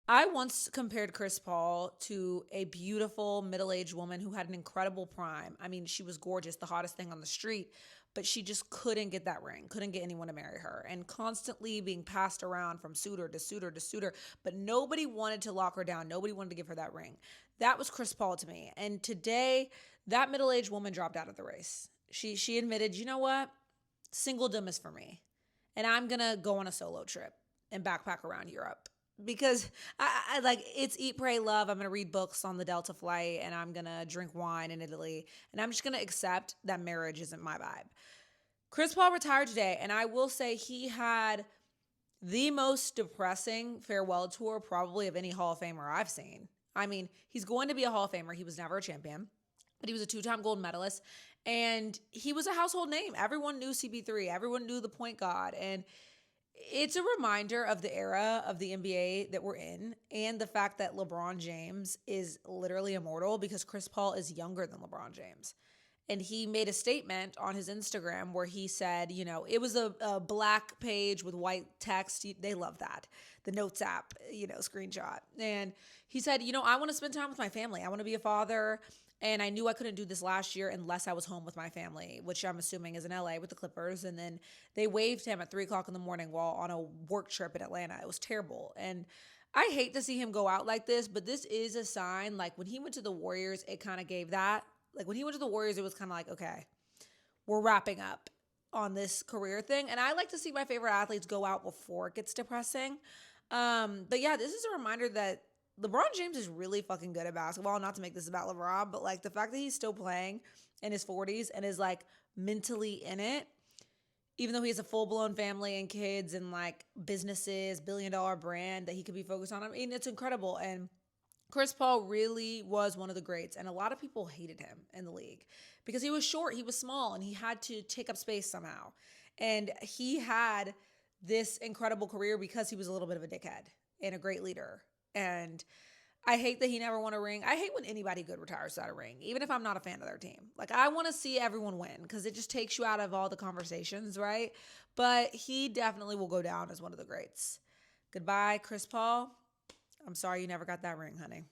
I once compared Chris Paul to a beautiful middle-aged woman who had an incredible prime. I mean, she was gorgeous, the hottest thing on the street, but she just couldn't get that ring, couldn't get anyone to marry her, and constantly being passed around from suitor to suitor to suitor, but nobody wanted to lock her down. Nobody wanted to give her that ring. That was Chris Paul to me. And today, that middle-aged woman dropped out of the race. She admitted, "You know what? Singledom is for me. And I'm going to go on a solo trip and backpack around Europe." Because I like it's eat, pray, love. I'm gonna read books on the Delta flight, and I'm gonna drink wine in Italy, and I'm just gonna accept that marriage isn't my vibe. Chris Paul retired today, and I will say he had the most depressing farewell tour probably of any Hall of Famer I've seen. I mean, he's going to be a Hall of Famer. He was never a champion, but he was a two-time gold medalist, and he was a household name. Everyone knew CP3. Everyone knew the point guard, and it's a reminder of the era of the NBA that we're in and the fact that LeBron James is literally immortal because Chris Paul is younger than LeBron James. And he made a statement on his Instagram where he said, it was a black page with white text. They love that. The Notes app, screenshot. And he said, I want to spend time with my family. I want to be a father. And I knew I couldn't do this last year unless I was home with my family, which I'm assuming is in LA with the Clippers. And then they waved him at 3 o'clock in the morning while on a work trip in Atlanta. It was terrible. And I hate to see him go out like this, but this is a sign. Like when he went to the Warriors, it kind of gave that. Like when he went to the Warriors, it was kind of like, okay, we're wrapping up on this career thing. And I like to see my favorite athletes go out before it gets depressing. But yeah, this is a reminder that LeBron James is really fucking good at basketball. Not to make this about LeBron, but like the fact that he's still playing in his 40s and is like mentally in it, even though he has a full blown family and kids and like businesses, $1 billion brand that he could be focused on. I mean, it's incredible. And Chris Paul really was one of the greats, and a lot of people hated him in the league because he was short, he was small, and he had to take up space somehow. And he had this incredible career because he was a little bit of a dickhead and a great leader. And I hate that he never won a ring. I hate when anybody good retires without a ring, even if I'm not a fan of their team. Like, I want to see everyone win because it just takes you out of all the conversations, right? But he definitely will go down as one of the greats. Goodbye, Chris Paul. I'm sorry you never got that ring, honey.